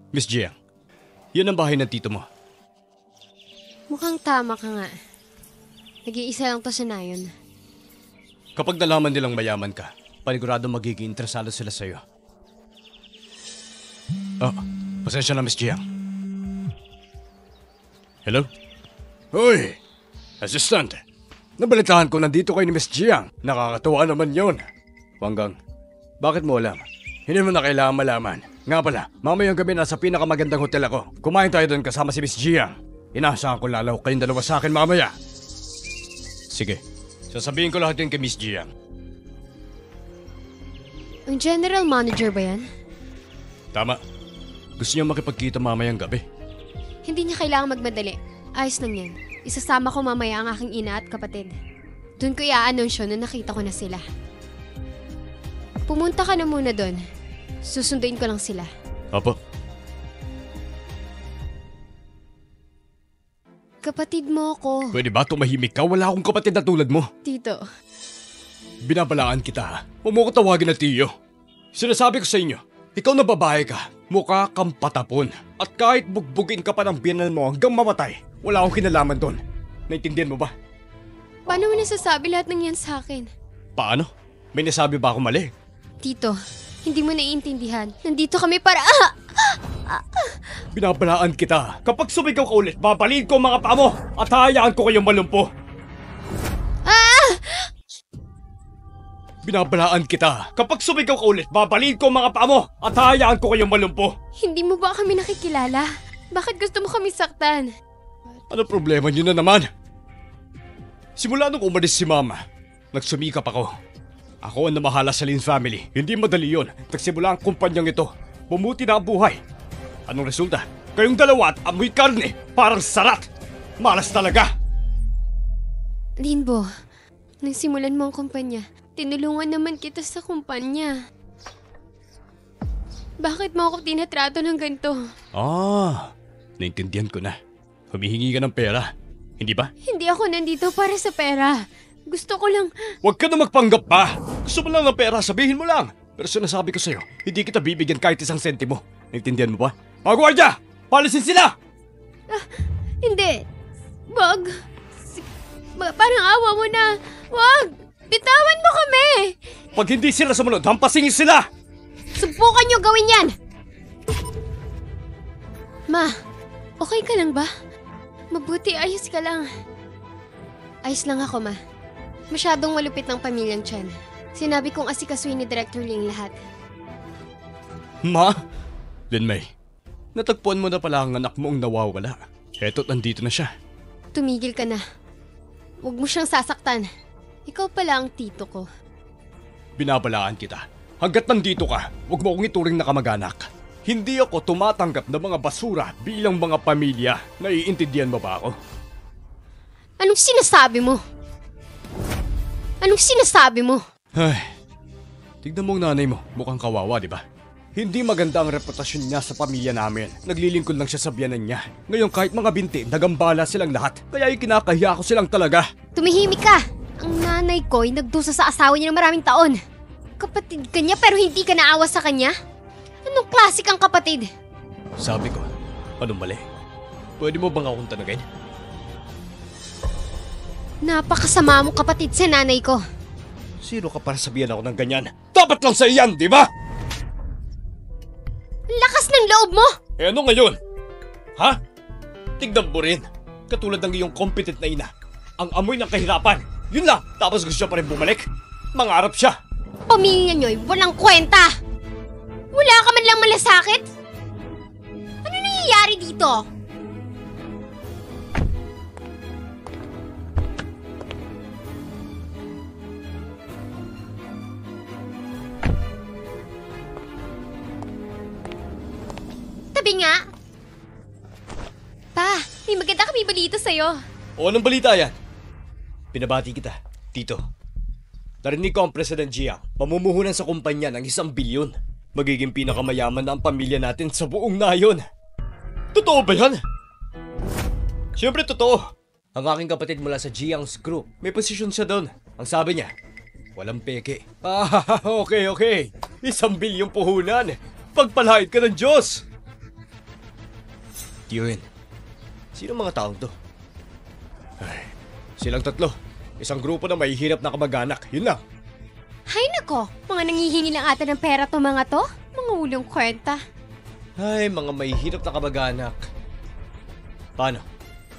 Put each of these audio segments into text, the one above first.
Miss Jiang, yan ang bahay ng tito mo. Mukhang tama ka nga. Nag-iisa lang to si Nayon. Kapag nalaman nilang mayaman ka, panigurado magiging interesado sila sa'yo. Oh, pasensya na, Miss Jiang. Hello? Hoy! Assistant! Nabalitaan ko nandito kayo ni Miss Jiang. Nakakatuwa naman yon. Wanggang, bakit mo alam? Hindi mo na kailangan malaman. Nga pala, mamayang gabi nasa pinakamagandang hotel ako. Kumain tayo doon kasama si Miss Jiang. Inaasahan ko lalaw kayong dalawa sa akin mamaya. Sige, sasabihin ko lahat yun kay Miss Jiang. Ang general manager ba yan? Tama. Gusto niya makipagkita mamayang gabi. Hindi niya kailangan magmadali. Ayos lang yan. Isasama ko mamaya ang aking ina at kapatid. Doon ko i-aanunsyo na nakita ko na sila. Pumunta ka na muna doon. Susunduin ko lang sila. Apo. Kapatid mo ako. Pwede ba tumahimik ka? Wala akong kapatid na tulad mo. Tito. Binabalaan kita ha. Huwag mo ko tawagin na tiyo. Sinasabi ko sa inyo, ikaw na babae ka. Mukha kang patapon. At kahit bugbugin ka pa ng biyanan mo hanggang mamatay, wala akong kinalaman doon. Naintindihan mo ba? Paano mo nasasabi lahat ng yan sa akin? Paano? May nasabi ba ako mali? Tito, hindi mo naiintindihan. Nandito kami para... Binabalaan kita. Kapag sumigaw ka ulit, babalin ko ang mga paa mo at hayaan ko kayong malumpo. Binabalaan kita. Kapag sumigaw ka ulit, babalin ko ang mga paa mo at hayaan ko kayong malumpo. Hindi mo ba kami nakikilala? Bakit gusto mo kami saktan? Ano problema niyo na naman? Simula nung umalis si Mama, nagsumikap ako. Ako ang namahala sa Lin family. Hindi madali yun. Nagsimula ang kumpanyang ito. Bumuti na ang buhay. Anong resulta? Kayong dalawa at amoy karne. Parang sarat. Malas talaga. Linbo, nang simulan mo ang kumpanya, tinulungan naman kita sa kumpanya. Bakit mo ako tinatrato ng ganito? Naintindihan ko na. Humihingi ka ng pera. Hindi ba? Hindi ako nandito para sa pera. Gusto ko lang... Huwag ka na magpanggap pa! Gusto mo lang ng pera, sabihin mo lang! Pero sinasabi ko sa'yo, hindi kita bibigyan kahit isang sentimo. Naintindihan mo ba? Mga gwardiya! Palisin sila! Hindi. Wag. Parang awa mo na. Wag! Bitawan mo kami! Pag hindi sila sumunod, hampasingin sila! Subukan niyo gawin yan! Ma, okay ka lang ba? Mabuti, ayos ka lang. Ayos lang ako, Ma. Masyadong malupit ng pamilyang Chen. Sinabi kong asikasuhin ni Director Ling lahat. Ma? Linmay, natagpuan mo na pala ang anak mo ang nawawala. Eto't nandito na siya. Tumigil ka na. Huwag mo siyang sasaktan. Ikaw pala ang tito ko. Binabalaan kita. Hanggat nandito ka, huwag mo akong ituring na kamag-anak. Hindi ako tumatanggap ng mga basura bilang mga pamilya. Naiintindihan mo ba ako? Anong sinasabi mo? Anong sinasabi mo? Ay, tignan mo ang nanay mo. Mukhang kawawa, di ba? Hindi maganda ang reputasyon niya sa pamilya namin. Naglilingkod lang siya sa biyanan niya. Ngayon kahit mga binti, nagambala silang lahat. Kaya ikinakahiya ko silang talaga. Tumihimik ka! Ang nanay ko ay nagdusa sa asawa niya ng maraming taon. Kapatid ka niya pero hindi ka naawa sa kanya? Anong klase kang kapatid? Sabi ko, anong mali? Pwede mo bang akong tanagin? Napakasama mong kapatid sa nanay ko. Sino ka para sabihan ako ng ganyan? Dapat lang sa iyan, di ba? Lakas ng loob mo! Eh ano ngayon? Ha? Tignan mo rin. Katulad ng iyong competent na ina. Ang amoy ng kahirapan. Yun lang. Tapos gusto siya pa rin bumalik. Mangarap siya. Pamilya niyo'y walang kwenta! Wala ka man lang malasakit? Ano nangyayari dito? Tabi nga! Pa, may maganda kami balita sa'yo. O anong balita yan? Pinabati kita, Tito. Narinig ko ang President Jiang mamumuhunan sa kumpanya ng 1 bilyon. Magiging pinakamayaman na ang pamilya natin sa buong nayon. Totoo ba yan? Siyempre totoo. Ang aking kapatid mula sa Jiang's group, may posisyon siya doon. Ang sabi niya, walang peke. Okay. 1 bilyong puhunan. Pagpalahid ka ng Diyos. Tiyuhin, sino mga taong to? Ay, silang tatlo. Isang grupo na mahihirap na kamag-anak. Yun lang. Hay nako, mga nangihingi lang ata ng pera to mga to. Mga ulong kwenta. Ay, mga mahihirap na kamag-anak. Paano?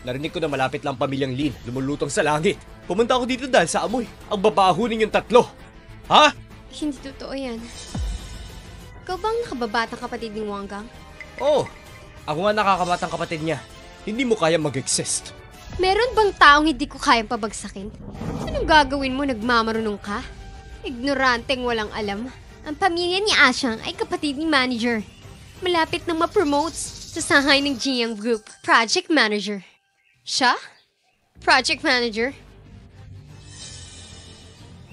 Narinig ko na malapit lang pamilyang Lin, lumulutong sa langit. Pumunta ako dito dahil sa amoy. Ang babaho ninyong tatlo. Ha? Hindi totoo yan. Ikaw bang nakababatang kapatid ni Wanggang? Oo. Ako nga nakakabatang kapatid niya. Hindi mo kaya mag-exist. Meron bang taong hindi ko kayang pabagsakin? Anong gagawin mo, nagmamarunong ka? Ignoranteng walang alam. Ang pamilya ni Asyang ay kapatid ni manager. Malapit na ma-promote sa sahay ng Jiang Group. Project manager. Siya? Project manager?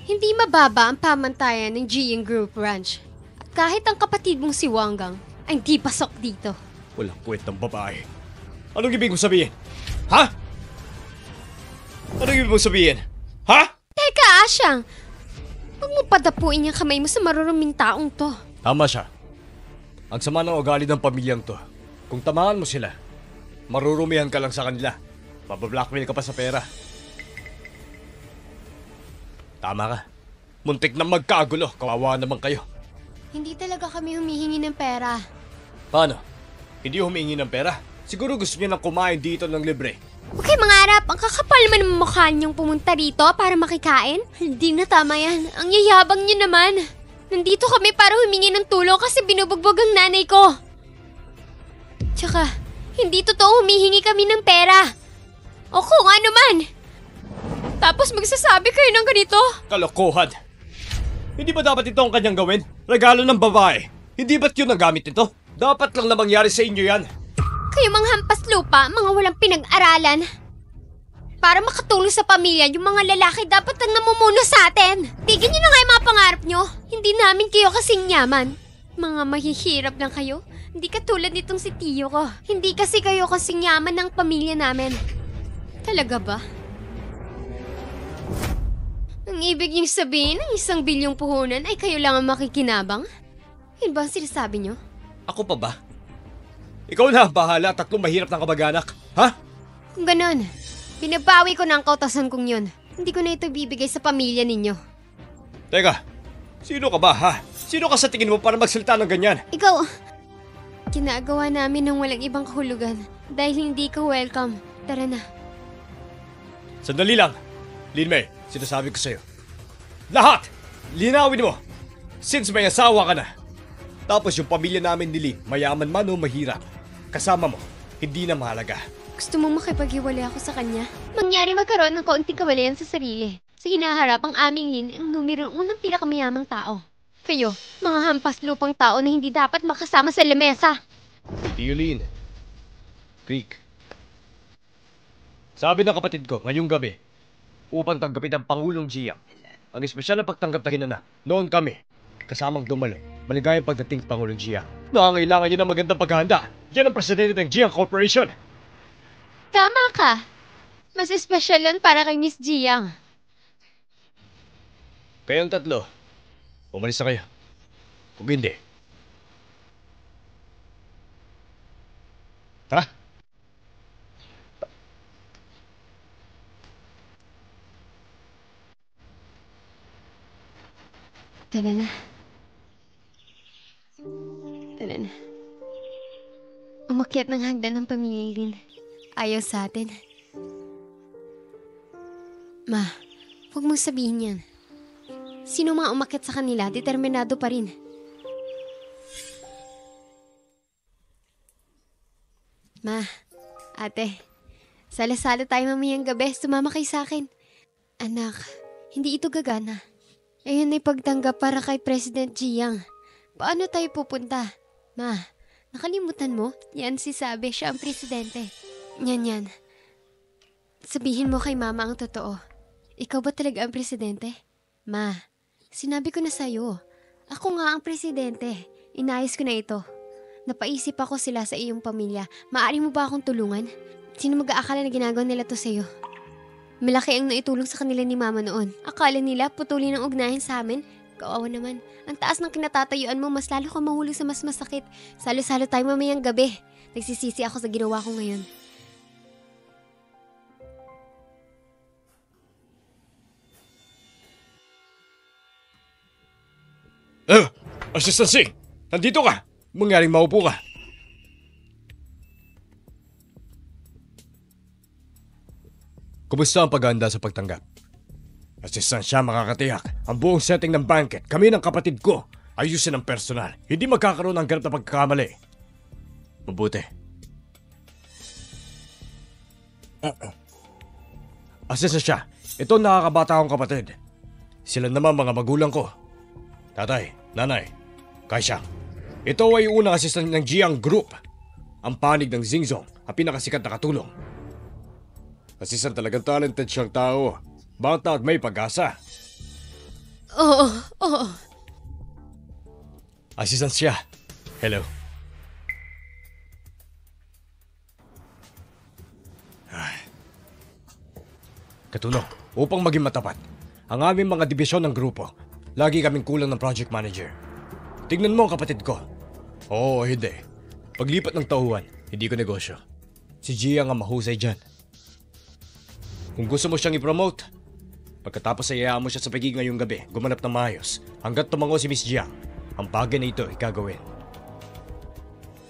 Hindi mababa ang pamantayan ng Jiang Group Ranch. At kahit ang kapatid mong si Wanggang ay di pasok dito. Walang kwet ng babae. Anong ibig mong sabihin? Ha? Anong ibig mong sabihin? Ha? Teka, Asyang! Huwag mo padapuin yung kamay mo sa maruruming taong to. Tama siya. Ang sama ng ugali ng pamilyang to. Kung tamaan mo sila, marurumihan ka lang sa kanila. Mabablackmail ka pa sa pera. Tama ka. Muntik na magkagulo. Kawawa naman kayo. Hindi talaga kami humihingi ng pera. Paano? Hindi humingi ng pera? Siguro gusto niya nang kumain dito ng libre. Okay, mangarap, ang kakapal man ng mukha niyong pumunta rito para makikain? Hindi na tama yan. Ang yayabang niyo naman. Nandito kami para humingi ng tulong kasi binubugbog ang nanay ko. Tsaka, hindi totoo humihingi kami ng pera. O kung ano man. Tapos magsasabi kayo ng ganito. Kalokohan. Hindi ba dapat ito ang kanyang gawin? Regalo ng babae. Hindi ba't yun ang gamit nito? Dapat lang na mangyari sa inyo yan. Kayo mga hampas lupa, mga walang pinag-aralan. Para makatulong sa pamilya, yung mga lalaki dapat ang namumuno sa atin. Tignan nyo na nga yung mga pangarap nyo. Hindi namin kayo kasing yaman. Mga mahihirap lang kayo. Hindi katulad nitong si Tiyo ko. Hindi kasi kayo kasing yaman ng pamilya namin. Talaga ba? Ang ibig niyong sabihin ng 1 bilyong puhunan ay kayo lang ang makikinabang? Yun ba ang sinasabi nyo? Ako pa ba? Ikaw na ang bahala, 3 mahirap na kamag-anak. Ha? Kung ganon, binabawi ko na ang kautasan kong yun. Hindi ko na ito bibigay sa pamilya ninyo. Teka, sino ka ba ha? Sino ka sa tingin mo para magsalita ng ganyan? Ikaw, ginagawa namin ng walang ibang kahulugan dahil hindi ka welcome. Tara na. Sandali lang. Lin May, sinasabi ko sa'yo. Lahat! Linawin mo! Since may asawa ka na. Tapos yung pamilya namin ni Lin, mayaman man o mahirap. Kasama mo, hindi na mahalaga. Gusto mong makipaghiwalay ako sa kanya? Mangyari magkaroon ng kaunting kawalayan sa sarili. Sa hinaharap ang aming Lin ang numero 1 ng pinakamayamang tao. Kayo, mga hampas lupang tao na hindi dapat makasama sa lamesa. Tiyo Lin. Creek. Sabi ng kapatid ko, ngayong gabi, upang tanggapin ang Pangulong Jiang. Ang espesyal na pagtanggap na hinana, noon kami, kasamang dumalo, maligayang pagdating Pangulong Jiang. Nangangailangan niyo ng magandang paghahanda. Yan ang presidente ng Jiang Corporation. Tama ka. Mas espesyal yan para kay Miss Jiang. Kayong tatlo, umalis na kayo. Kung hindi. Tara. Tara na. Tara na. Umakyat ng hagdan ng pamilya Lin. Ayaw sa atin. Ma, huwag mong sabihin yan. Sino mga umakyat sa kanila, determinado pa rin. Ma, ate, sala-sala tayo mamayang gabi, sumama kayo sa akin. Anak, hindi ito gagana. Ayun ay pagtanggap para kay President Jiang. Paano tayo pupunta? Ma, nakalimutan mo? Yan si Sabe, siya ang presidente. Yan. Sabihin mo kay mama ang totoo. Ikaw ba talaga ang presidente? Ma, sinabi ko na sa'yo. Ako nga ang presidente. Inayos ko na ito. Napaisip ako sila sa iyong pamilya. Maaari mo ba akong tulungan? Sino mag-aakala na ginagawa nila to sa'yo? Malaki ang naitulong sa kanila ni mama noon. Akala nila putulin ang ugnayan sa amin. Kawawa naman. Ang taas ng kinatatayuan mo, mas lalo ka mahulog sa mas masakit. Salo-salo tayo mamayang gabi. Nagsisisi ako sa ginawa ko ngayon. Assistant Singh! Nandito ka! Mangyaring maupo ka. Kumusta ang paghahanda sa pagtanggap? Assistant siya makakatiyak. Ang buong setting ng banquet, kami ng kapatid ko. Ayusin ang personal. Hindi magkakaroon ng ganap na pagkakamali. Mabuti. Assistant siya. Ito ang nakakabata akong kapatid. Sila naman mga magulang ko. Tatay, nanay, Kaisha. Ito ay unang assistant ng Jiang Group. Ang panig ng Xingzong, ang pinakasikat na katulong. Assistant talagang talented siyang tao. Bata at may pag-asa. Oo. Assistant siya. Hello. Katulong, upang maging matapat, ang aming mga dibisyon ng grupo, lagi kaming kulang ng project manager. Tignan mo ang kapatid ko. Oo, hindi. Paglipat ng tauhan, hindi ko negosyo. Si Jiang ang mahusay dyan. Kung gusto mo siyang i-promote, pagkatapos ay hayaan mo siya sa pagiging ngayong gabi, gumanap ng maayos, hanggat tumango si Miss Jiang, ang bagay na ito ay gagawin.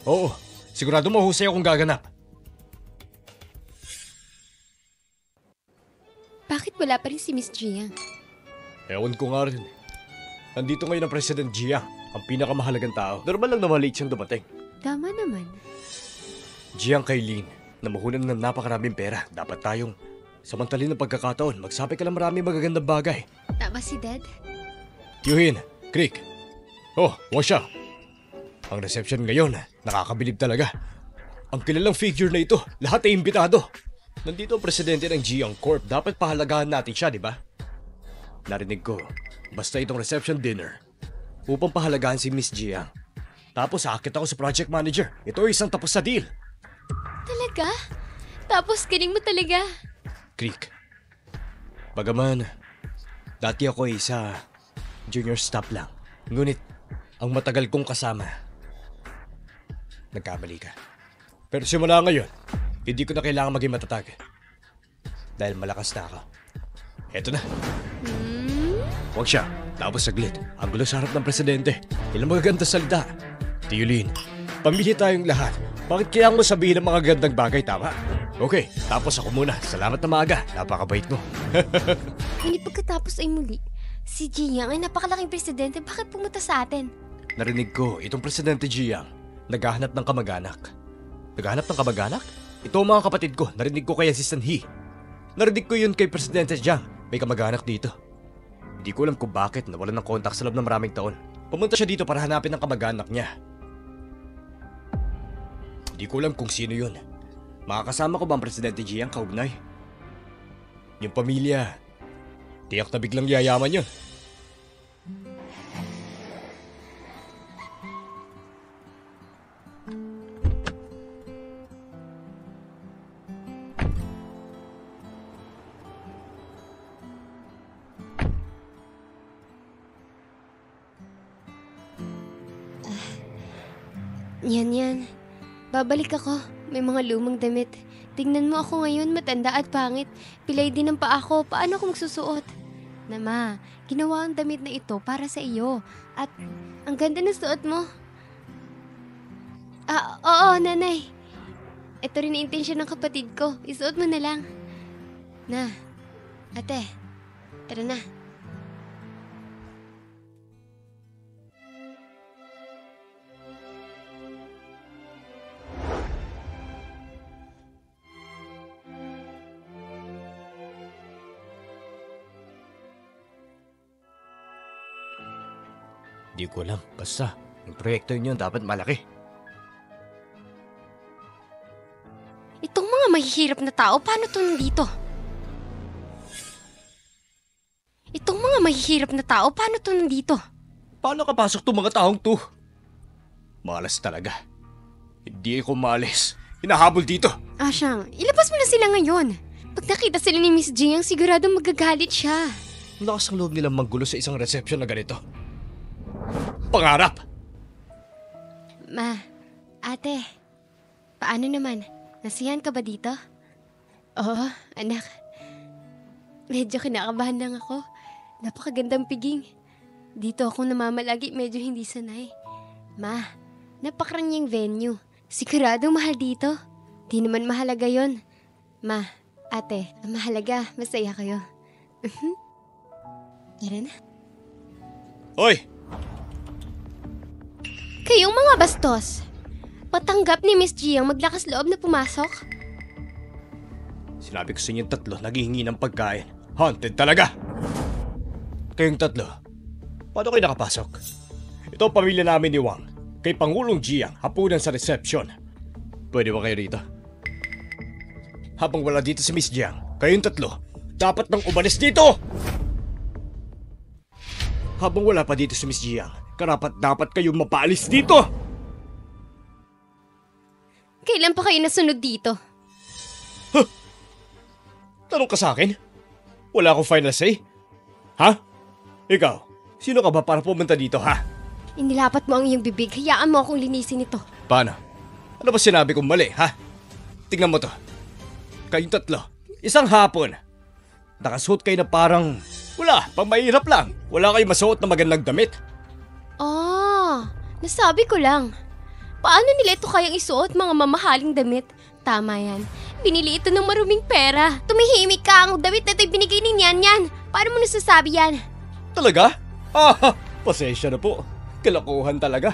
Oo, sigurado mahusay akong gaganap. Bakit wala pa rin si Miss Jiang? Ewan ko nga rin. Nandito ngayon ang President Jiang, ang pinakamahalagang tao. Normal lang na maliit siyang dumating. Tama naman. Jiang Kailin, namuhunan ng napakaraming pera. Dapat tayong, samantalin ng pagkakataon, magsabi ka lang maraming magagandang bagay. Tama si Dad? Yuhin, Creek. Oh, Washa. Ang reception ngayon, nakakabilib talaga. Ang kilalang figure na ito, lahat ay imbitado. Nandito ang presidente ng Jiang Corp. Dapat pahalagahan natin siya, di ba? Narinig ko, basta itong reception dinner, upang pahalagahan si Miss Jiang. Tapos akit ako sa project manager. Ito ay isang tapos sa deal. Talaga? Tapos galing mo talaga. Creek. Bagaman, dati ako ay isa junior staff lang. Ngunit, ang matagal kong kasama, nagkamali ka. Pero simula ngayon, hindi ko na kailangan maging matatag. Dahil malakas na ako. Eto na. Huwag siya. Tapos saglit. Ang gulo sa harap ng presidente. Ilang magaganda salita. Tiyulin, pamili tayong lahat. Bakit kaya mo sabihin ng mga gandang bagay, tama? Okay, tapos ako muna. Salamat na maaga. Napakabait mo. Hindi pagkatapos ay muli. Si Jiang ay napakalaking presidente. Bakit pumunta sa atin? Narinig ko, itong presidente Jiang, naghahanap ng kamag-anak. Naghahanap ng kamag-anak? Ito ang mga kapatid ko. Narinig ko kay Assistant He. Narinig ko yun kay Presidente Jiang. May kamag-anak dito. Hindi ko alam kung bakit nawalan ng kontak sa loob ng maraming taon. Pumunta siya dito para hanapin ang kamag-anak niya. Hindi ko alam kung sino yun. Makakasama ko ba ang Presidente Jiang kaugnay? Yung pamilya, tiyak na biglang yayaman yun. Yan. Babalik ako. May mga lumang damit. Tingnan mo ako ngayon, matanda at pangit. Pilay din ang paa ko. Paano ako magsusuot? Nama, ginawa ang damit na ito para sa iyo. At ang ganda ng suot mo. Oo, nanay. Ito rin ang intensyon ng kapatid ko. Isuot mo na lang. Na, ate, tara na. Di ko alam. Basta, yung proyekto yun dapat malaki. Itong mga mahihirap na tao, paano to nandito? Itong mga mahihirap na tao, paano to nandito? Paano kapasok tong mga taong to? Malas talaga. Hindi ako malis. Hinahabol dito. Asyang, ilabas mo na sila ngayon. Pag nakita sila ni Miss Jiang, siguradong magagalit siya. Lakas ang loob nilang manggulo sa isang reception na ganito. Pangarap! Ma, ate, Paano naman? Nasiyahan ka ba dito? Oo, anak. Medyo kinakabahan lang ako. Napakagandang piging. Dito ako namamalagi, medyo hindi sanay. Ma, napakaranyang venue. Sigurado mahal dito. Di naman mahalaga yon. Ma, ate, ang mahalaga, masaya kayo. Tara na. Hoy! Kayong mga bastos, patanggap ni Miss G ang maglakas loob na pumasok? Sinabi ko sa inyong tatlo, naghihingi ng pagkain. Haunted talaga! Kayong tatlo, paano kayo nakapasok? Ito ang pamilya namin ni Wang. Kay Pangulong Jiang, hapunan sa reception. Pwede ba kayo rito? Habang wala dito si Miss Jiang, kayong tatlo, dapat nang umalis dito! Habang wala pa dito si Miss Jiang, dapat kayong mapaalis dito! Kailan pa kayo nasunod dito? Tanong ka sa akin? Wala akong final say? Ha? Ikaw, sino ka ba para pumunta dito, ha? Inilapat mo ang iyong bibig, hayaan mo akong linisin ito. Paano? Ano ba sinabi kong mali, ha? Tingnan mo to. Kayong tatlo, isang hapon. Nakasuot kayo na parang... Wala, pang mahirap lang. Wala kayong masuot na magandang damit. Nasabi ko lang. Paano nila ito kayang isuot, mga mamahaling damit? Tama yan. Binili ito ng maruming pera. Tumihimik ka, ang damit na ito'y binigay ni Nyan. Paano mo nasasabi yan? Talaga? Pasensya na po. Kalakuhan talaga.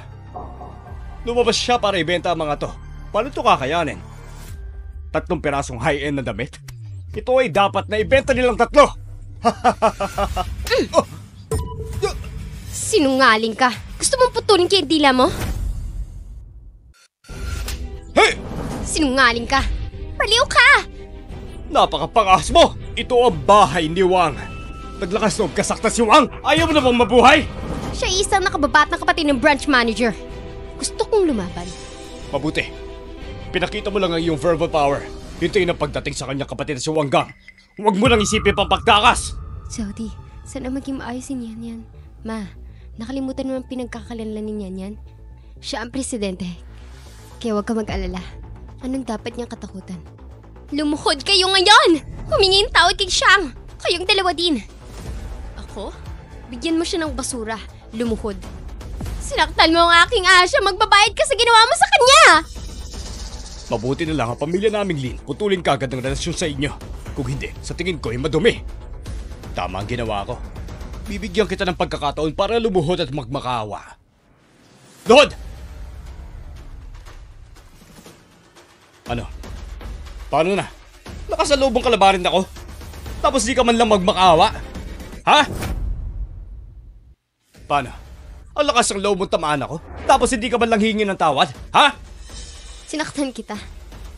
Lumabas siya para ibenta ang mga to. Paano ito kakayanin? 3 pirasong high-end na damit? Ito ay dapat na ibenta nilang 3. Sinungaling ka. Gusto mong putulin kay dila mo? Hey! Sinungaling ka. Baliw ka! Napakapangas mo! Ito ang bahay ni Wang. Naglakas loob kasakta si Wang. Ayaw mo na bang mabuhay? Siya isang nakababat na kapatid ng branch manager. Gusto kong lumaban. Mabuti. Pinakita mo lang ang iyong verbal power. Hintayin ang pagdating sa kanyang kapatid na si Wang Gang. Huwag mo nang isipin pang pagtakas! Jody, sana maging maayos si Nyan. Ma, nakalimutan mo ang pinagkakalanlan ni Nyan. Siya ang presidente. Kaya huwag ka mag-alala. Anong dapat niyang katakutan? Lumuhod kayo ngayon! Humingi ng tawad kay Xiang! Kayong dalawa din! Ako? Bigyan mo siya ng basura. Lumuhod. Sinaktan mo ang aking asya! Magbabayad ka sa ginawa mo sa kanya! Mabuti na lang ang pamilya naming Lin. Putulin ka agad ng relasyon sa inyo. Kung hindi, sa tingin ko ay madumi. Tama ang ginawa ko. Bibigyan kita ng pagkakataon para lumuhod at magmakaawa. Luhod! Ano? Paano na? Nakasalubong kalabarin ako? Tapos di ka man lang magmakaawa? Ha? Paano? Ang lakas ng loob mong tamaan ako? Tapos hindi ka man lang hingi ng tawad? Ha? Sinaktan kita.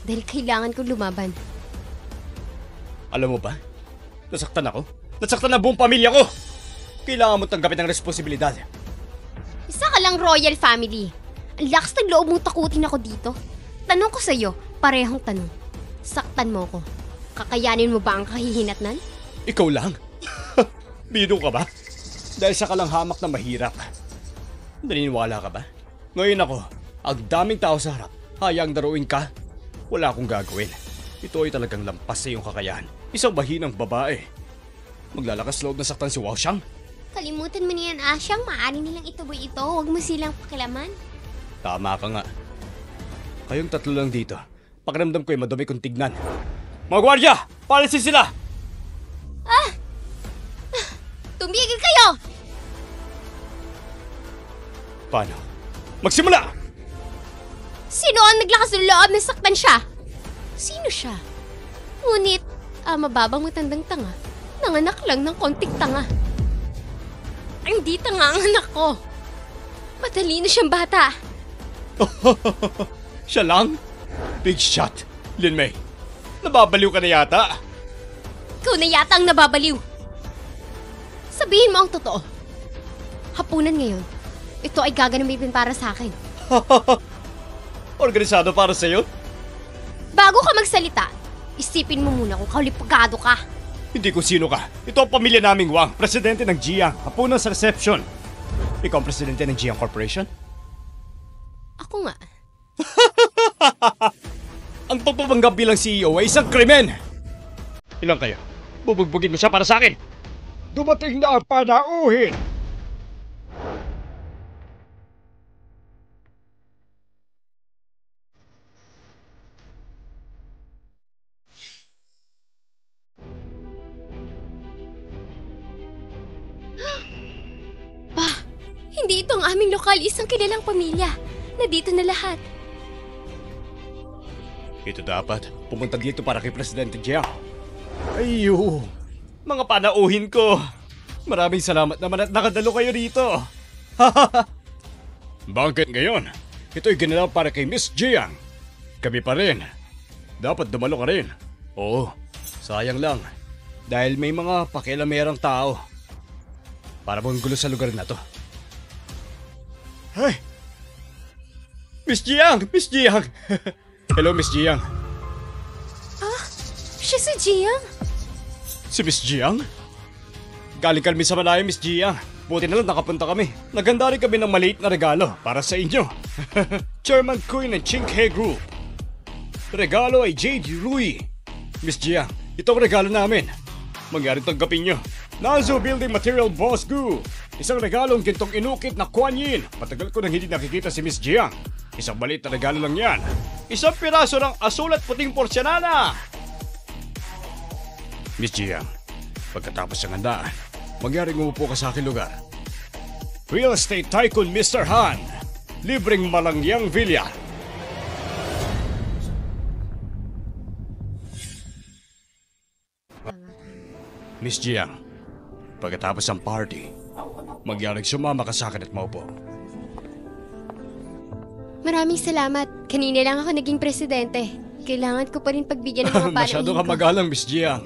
Dahil kailangan kong lumaban. Alam mo ba? Nasaktan ako. Nasaktan na buong pamilya ko. Kailangan mo tanggapin ang responsibilidad. Isa ka lang royal family. Ang lakas ng loob mong takutin ako dito. Tanong ko sa'yo, parehong tanong. Saktan mo ko. Kakayanin mo ba ang kahihinatnan? Ikaw lang? Bino ka ba? Dahil sa ka lang hamak na mahirap. Naniniwala ka ba? Ngayon ako, ang daming tao sa harap. Hayang daruin ka. Wala akong gagawin. Ito ay talagang lampas sa iyong kakayahan. Isang bahinang babae. Maglalakas loob na saktan si Wao Xiang. Kalimutan mo niyan, Asyang. Maaari nilang ituboy ito. Huwag mo silang pakilaman. Tama ka nga. Kayong 3 lang dito. Pakiramdam ko ay madumi kong tignan. Mga gwardiya! Palisin sila! Tumigil kayo! Paano? Magsimula! Sino ang naglakas ng loob na saktan siya? Sino siya? Ngunit, mababang matandang tanga. Nanganak lang ng konting tanga. Hindi tanga ang anak ko. Matalino siyang bata. Siya lang? Big shot. Lin Mei, nababaliw ka na yata. Ikaw na yata ang nababaliw. Sabihin mo ang totoo. Hapunan ngayon. Ito ay gaganamitin para sa akin. Organisado para sa'yo? Bago ka magsalita, isipin mo muna kung kaulipagado ka. Hindi ko sino ka. Ito ang pamilya naming Wang, presidente ng Jiang, hapunan sa reception. Ikaw ang presidente ng Jiang Corporation? Ako nga. pagpapanggap bilang CEO ay isang krimen! Ilang kayo? Bubugbugin mo siya para sa akin! Dumating na ang panauhin! Pa, hindi ito ang aming lokal, isang kilalang pamilya. Nandito na lahat. Ito dapat. Pumunta dito para kay Presidente Jiang. Ayo, mga panauhin ko. Maraming salamat naman at nakadalo kayo dito. Bakit ngayon? Ito'y ginalaw para kay Miss Jiang. Kami pa rin. Dapat dumalo ka rin. Oo, sayang lang. Dahil may mga pakialamerang tao. Para mong gulo sa lugar na to. Ay! Miss Jiang! Miss Jiang! Hello, Miss Jiang. Siya si Jiang. Si Miss Jiang? Galing kami sa Malaya, Miss Jiang. Buti na lang nakapunta kami. Naganda rin kami ng maliit na regalo para sa inyo. Chairman Kuy ng Chinghe Group. Regalo ay Jade Rui. Miss Jiang, ito ang regalo namin. Mangyaring tanggapin nyo. Nazo Building Material Boss Gu. Isang regalong gintong inukit na Kuan Yin. Matagal ko nang hindi nakikita si Miss Jiang. Isang maliit na regalo lang yan. Isang piraso ng asul at puting porselana. Miss Jiang, pagkatapos ng handaan, mangyaring umupo ka sa aking lugar. Real Estate Tycoon Mr. Han. Libreng malangyang villa. Miss Jiang, pagkatapos ng party, mangyaring sumama ka sa akin at maupo. Maraming salamat. Kanina lang ako naging presidente. Kailangan ko pa rin pagbigyan ng mga panauhin Masyado ko. ka magalang, Miss Jiang.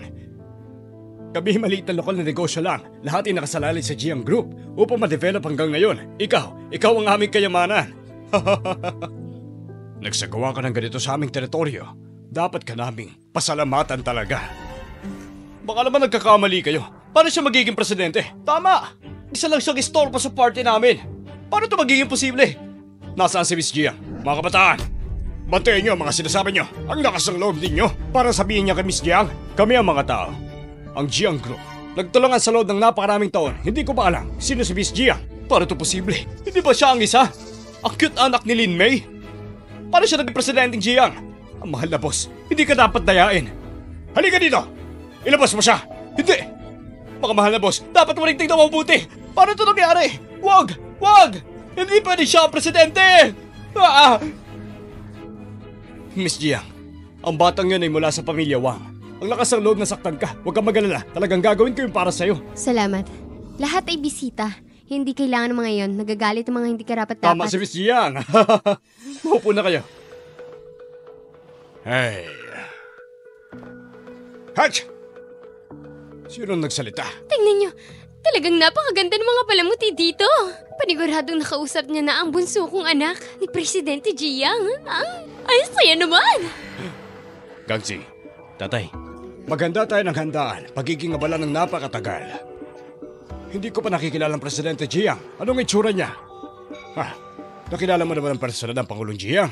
Kami maliit na lokal na negosyo lang. Lahat ay nakasalalay sa Jiang Group upang ma-develop hanggang ngayon. Ikaw ang aming kayamanan. Nagsagawa ka ng ganito sa aming teritoryo. Dapat ka naming pasalamatan talaga. Baka naman nagkakamali kayo. Paano siya magiging presidente? Tama! Isa lang siyang istorbo sa party namin. Paano ito magiging posible? Nasaan si Miss Jiang? Mga kabataan! Bantayan niyo ang mga sinasabi niyo. Ang lakas ng loob ninyo para sabihin niya kay Miss Jiang. Kami ang mga tao. Ang Jiang Group. Nagtulungan sa loob ng napakaraming taon. Hindi ko pa alam sino si Miss Jiang. Paano ito posible? Hindi ba siya ang isa? Ang cute anak ni Lin Mei? Paano siya naging presidenteng Jiang? Ang mahal na boss, hindi ka dapat dayain. Halika dito! Ilabas mo siya! Hindi! Mga mahal na boss, dapat mo rin tingnan mabuti! Paano ito nangyari? Wag! Wag! Hindi pwede siya ang presidente! Miss Jiang, ang batang yun ay mula sa pamilya Wang. Ang lakas ng loob na saktan ka. Huwag kang mag-alala. Talagang gagawin ko yung para sa'yo. Salamat. Lahat ay bisita. Hindi kailangan ng mga yon. Nagagalit ang mga hindi karapat-dapat. Tama si Miss Jiang. Maupo na kayo. Hey. Hatch! Sino nagsalita? Tingnan nyo. Talagang napakaganda ng mga palamuti dito. Paniguradong nakausap niya na ang bunso kong anak ni Presidente Jiang. Ay, saya naman! Gangsi, tatay, maganda tayo ng handaan. Pagiging abala ng napakatagal. Hindi ko pa nakikilala ang Presidente Jiang. Anong itsura niya? Nakilala mo naman ang personal ng Pangulong Jiang.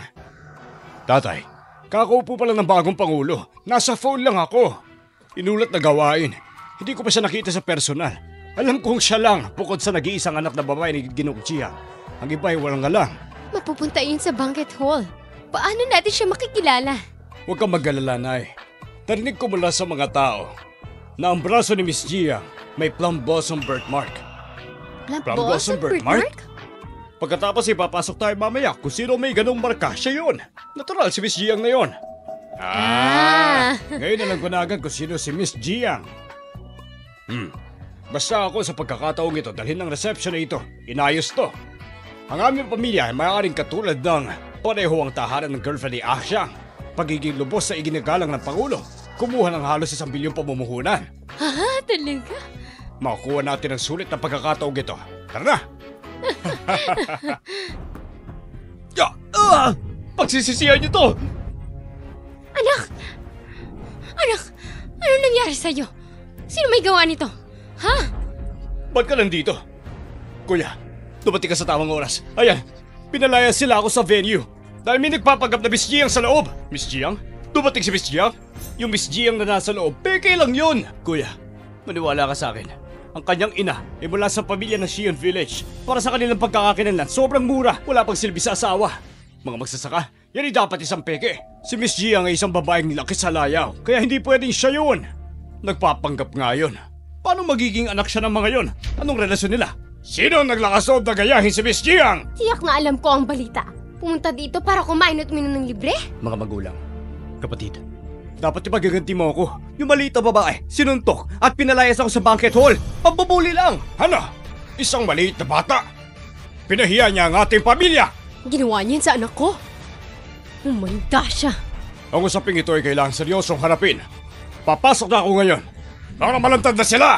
Tatay, kakaupo pa lang ng bagong Pangulo. Nasa phone lang ako. Inulat na gawain. Hindi ko pa siya nakita sa personal. Alam kong siya lang, bukod sa nag-iisang anak na babae ni Ginoong Jiang. Ang iba ay walang alam. Mapupunta yun sa banquet hall. Paano natin siya makikilala? Huwag kang mag-alala, Nay. Narinig ko mula sa mga tao na ang braso ni Miss Jiang may plum blossom birthmark. Plum blossom birthmark? Pagkatapos ipapasok tayo mamaya kung sino may ganong marka, siya yun. Natural si Miss Jiang na yun. Ngayon na lang kunagan kung sino si Miss Jiang. Basta ako sa pagkakataong ito dalhin ng reception na ito. Inayos to. Ang aming pamilya ay maaaring katulad ng pareho ang tahanan ng girlfriend ni Ah Xiang. Pagiging lubos sa iginagalang ng Pangulo. Kumuha ng halos 1 bilyong pamumuhunan. Talaga? Makukuha natin ang sulit na pagkakataong ito. Tara na! Pagsisisihan niyo to! Anak! Ano nangyari sa'yo? Sino may gawa nito? Ba't ka nandito? Kuya, dumating ka sa tamang oras. Ayan, pinalaya sila ako sa venue. Dahil may nagpapanggap na Miss Jiang sa loob. Miss Jiang? Dumating si Miss Jiang? Yung Miss Jiang na nasa loob, peke lang yun! Kuya, maniwala ka sa akin. Ang kanyang ina ay mula sa pamilya ng Xi'an Village. Para sa kanilang pagkakakilanlan, sobrang mura. Wala pang silbi sa asawa. Mga magsasaka, yan ay dapat isang peke. Si Miss Jiang ay isang babaeng laki sa layaw, kaya hindi pwedeng siya yun. Nagpapanggap nga yun. Paano magiging anak siya ng mga yun? Anong relasyon nila? Sino ang naglakas loob na gayahin si Miss Jiang? Tiyak na alam ko ang balita. Pumunta dito para kumain at minom ng libre? Mga magulang, kapatid, dapat ipagiganti mo ako. Yung maliit na babae, sinuntok at pinalayas ako sa banquet hall. Pambubuli lang. Ano? Isang maliit na bata? Pinahiya niya ang ating pamilya. Ginawa niya sa anak ko. Umanda siya. Ang usaping ito ay kailangang seryosong harapin. Papasok na ako ngayon. Para malantad na sila.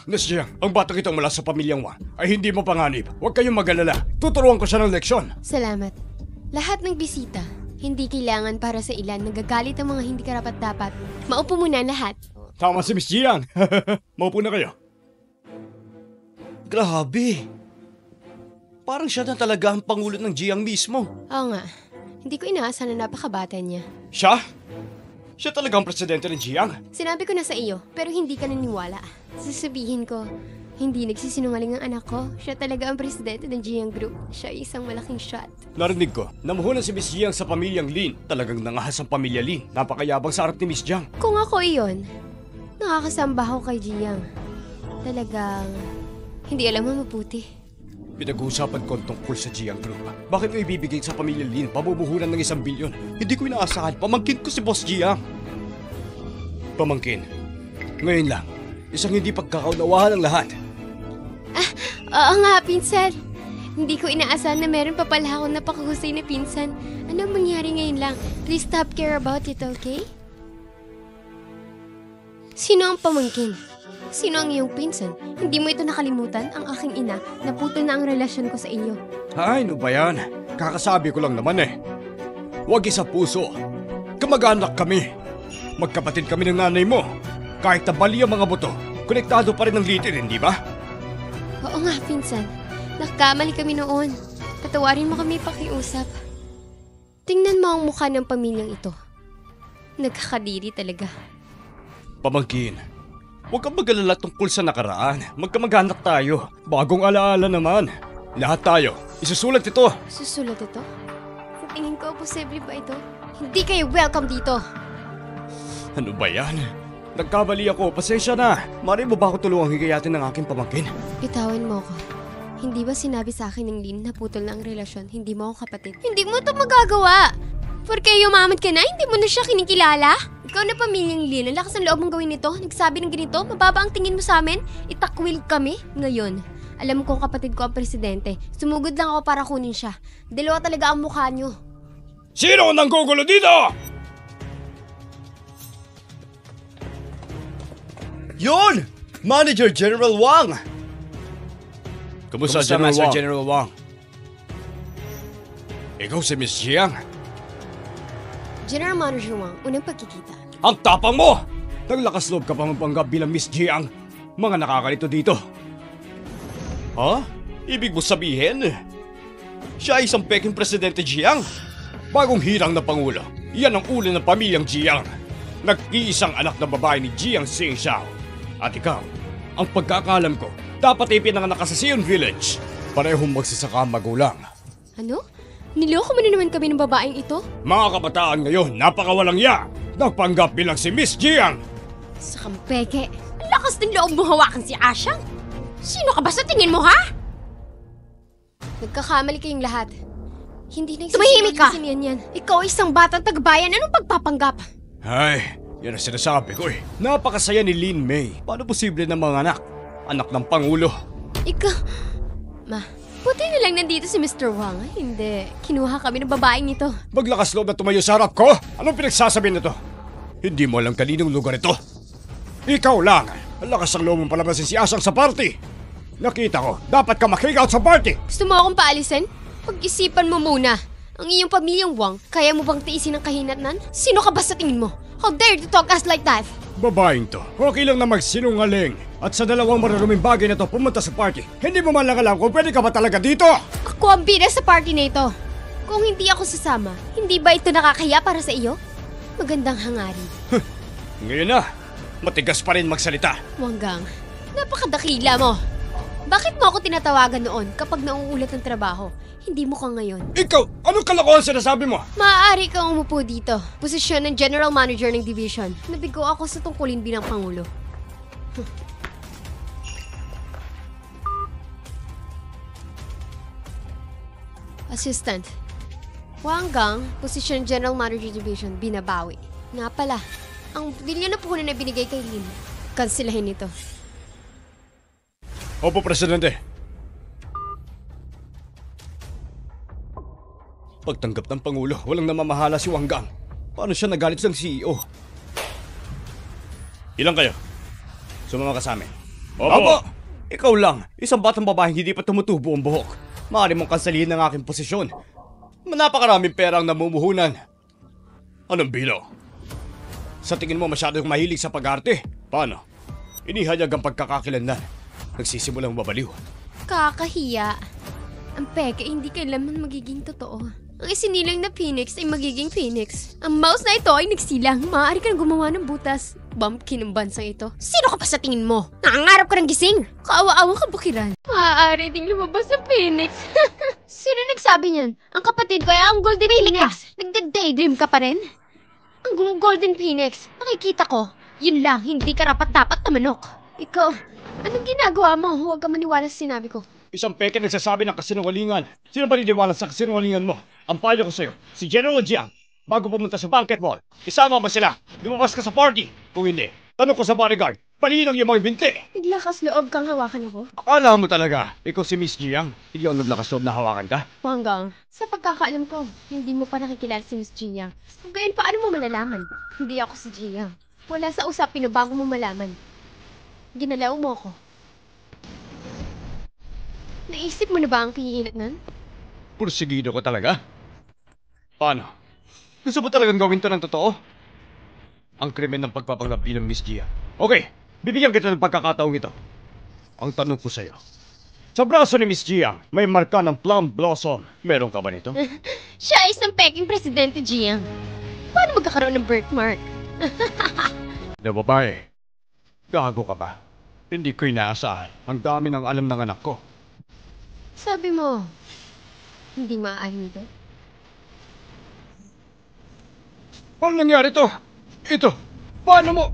Miss Jiang, ang batang itong mula sa pamilyang Wang ay hindi mo panganib. Huwag kayong mag-alala. Tuturuan ko siya ng leksyon. Salamat. Lahat ng bisita, hindi kailangan para sa ilan nagagalit ang mga hindi karapat-dapat. Maupo muna lahat. Tama si Miss Jiang. Maupo na kayo. Grabe. Parang siya na talaga ang pangulo ng Jiang mismo. Oo nga. Hindi ko inaasahan na napakabata niya. Siya? Siya talaga ang presidente ng Jiang? Sinabi ko na sa iyo, pero hindi ka naniniwala. Sasabihin ko, hindi nagsisinungaling ang anak ko. Siya talaga ang presidente ng Jiang Group. Siya ay isang malaking shot. Narinig ko, namuhunan si Miss Jiang sa pamilyang Lin. Talagang nangahas ang pamilya Lin. Napakayabang sa harap ni Miss Jiang. Kung ako iyon, nakakasamba ko kay Jiang. Talagang, hindi alam mo mabuti. Pinag-uusapan ko tungkol sa Jiang Group. Bakit mo ibibigay sa pamilya Lin pabubuhunan ng 1 bilyon? Hindi ko inaasahan. Pamangkin ko si Boss Jiang. Pamangkin. Ngayon lang, isang hindi pagkakaunawahan ng lahat. Oo nga, pinsan. Hindi ko inaasahan na meron pa pala akong napakahusay na pinsan. Anong mangyari ngayon lang? Please stop care about it, okay? Sino ang pamangkin? Sino ang iyong pinsan? Hindi mo ito nakalimutan, ang aking ina, naputol na ang relasyon ko sa inyo. Ay, ano ba yan? Kakasabi ko lang naman eh. Huwag isa puso. Kamag-anak kami. Magkapatid kami ng nanay mo. Kahit nabali ang mga buto, konektado pa rin ang litin, hindi ba? Oo nga, pinsan. Nagkamali kami noon. Patawarin mo kami pakiusap. Tingnan mo ang mukha ng pamilyang ito. Nagkakadiri talaga. Pamangkin, huwag kang mag-alala tungkol sa nakaraan. Magkamag-anak tayo. Bagong alaala naman. Lahat tayo. Isusulat ito. Susulat ito? Sa tingin ko, posible ba ito? Hindi kayo welcome dito. Ano ba yan? Nagkamali ako. Pasensya na. Mari mo ba ako tulungang higayatin ng aking pamangkin? Bitawan mo ako. Hindi ba sinabi sa akin ng Lin na putol na ang relasyon? Hindi mo ako kapatid. Hindi mo ito magagawa! Porque yumaman ka na, hindi mo na siya kinikilala? Ikaw na pamilyang Lin, ang lakas ng loob mong gawin nito. Nagsabi ng ganito, mababa ang tingin mo sa amin. Itakwil kami. Ngayon, alam kong kapatid ko ang presidente. Sumugod lang ako para kunin siya. Dalawa talaga ang mukha niyo. Sino nang gugulo dito? Yun! Manager General Wang! Kumusta, General Wang? Ikaw si Miss Jiang. General Manager Wang, unang pagkikita. Ang tapang mo! Naglakas loob ka pa mapanggap bilang Miss Jiang. Mga nakakalito dito. Ha? Ibig mo sabihin? Siya ay isang peking presidente Jiang? Bagong hirang na pangulo. Yan ang ulo ng pamilyang Jiang. Nag-iisang anak na babae ni Jiang Xingxiao. At ikaw, ang pagkakalam ko, dapat ay pinanganak ka sa Xi'an Village. Parehong magsasaka magulang. Ano? Niloko mo na naman kami ng babaeng ito? Mga kabataan ngayon, napakawalang ya. Nagpanggap bilang si Miss Jiang. Sa kampeke, ang lakas ng loob mo hawakan si Asyang. Sino ka ba sa tingin mo, ha? Nagkakamali kayong lahat. Hindi Tumahimik ka! Yan. Ikaw isang batang tagabayan, anong pagpapanggap? Ay, yan ang sinasabi ko eh. Napakasaya ni Lin Mei. Paano posible ng mga anak? Anak ng Pangulo. Ikaw... Ma, buti na lang nandito si Mr. Wang. Hindi, kinuha kami ng babaeng ito. Maglakas loob na tumayo sa harap ko? Anong pinagsasabi nito? Hindi mo alam kaninong lugar ito. Ikaw lang. Ang lakas ng loob mong palabasin si Asang sa party. Nakita ko, dapat ka makick-out sa party. Gusto mo akong paalisin? Pag-isipan mo muna. Ang iyong pamilyang Wang, kaya mo bang tiisin ang kahinatnan? Sino ka ba sa tingin mo? How dare you talk us like that? Babaeng to, okay lang na magsinungaling. At sa dalawang mararuming bagay na to pumunta sa party. Hindi mo man lang alam kung pwede ka ba talaga dito. ko ang bida sa party na ito. Kung hindi ako sasama, hindi ba ito nakakaya para sa iyo? Magandang hangarin. Ngayon na, matigas pa rin magsalita. Wanggang, napakadakila mo. Bakit mo ako tinatawagan noon kapag nauulat ng trabaho? Hindi mo ka ngayon. Ikaw, anong kalokohan sinasabi mo? Maaari kang umupo dito. Posisyon ng General Manager ng Division. Nabigo ako sa tungkulin bilang Pangulo. Assistant. Wanggang, posisyon ng General Manager Division, binabawi. Nga pala, ang bilyon na puhunan na binigay kay Lin, kansilahin ito. Opo, Presidente. Pagtanggap ng Pangulo, walang namamahala si Wanggang. Paano siya nagalit ng CEO? Ilan kayo? Sumama ka sa amin. Opo! Ikaw lang, isang batang babaeng hindi pa tumutubo ang buhok. Maaari mong kansalihin ang aking posisyon. Napakaraming pera ang namumuhunan. Anong bilo? Sa tingin mo masyadong mahilig sa pag-arte? Paano? Inihayag ang pagkakakilanlan. Nagsisimulang babaliw. Kakahiya. Ang peke hindi kailanman magiging totoo. Ang isinilang na Phoenix ay magiging Phoenix. Ang mouse na ito ay nagsilang. Maaari ka nang gumawa ng butas. Bumpkin ang bansang ito. Sino ka pa sa tingin mo? Nangangarap ka ng gising. Kaawa-awang kabukiran. Maaari ding lumabas sa Phoenix. Sino nagsabi niyan? Ang kapatid ko ay ang Golden Phoenix. Nagda-daydream ka pa rin? Ang Golden Phoenix. Nakikita ko. Yun lang, hindi karapat-dapat na manok. Ikaw, anong ginagawa mo? Huwag ka maniwala sa sinabi ko. Isang peke nagsasabi ng kasinungalingan. Sino ba niniwala sa kasinungalingan mo? Ang payo ko sa'yo, si General Jiang, bago pumunta sa banquet mall, isama mo sila. Lumabas ka sa party. Kung hindi, tanong ko sa bodyguard, paninong yung mga binti. Naglakas loob kang hawakan ako? Akala mo talaga, ikaw si Miss Jiang. Hindi ako naglakas loob na hawakan ka. Hanggang, sa pagkakaalam ko, hindi mo pa nakikilala si Miss Jiang. Kung gayon, paano mo malalaman? Hindi ako si Jiang. Wala sa usapin na bago mo malaman. Ginalaw mo ako. Naisip mo na ba ang kihihinatnan? Pursigido ko talaga. Paano? Gusto mo talagang gawin to ng totoo? Ang krimen ng pagpapanglabi ng Miss Jiang. Okay, bibigyan kita ng pagkakataong ito. Ang tanong ko sa'yo, sa braso ni Miss Jiang, may marka ng plum blossom. Meron ka ba nito? Siya ay isang peking presidente, Jiang. Paano magkakaroon ng birthmark? Na babae, gago ka ba? Hindi ko inaasahan. Ang dami ng alam ng anak ko. Sabi mo, hindi maaaring ito? Paano nangyari to? Ito, paano mo?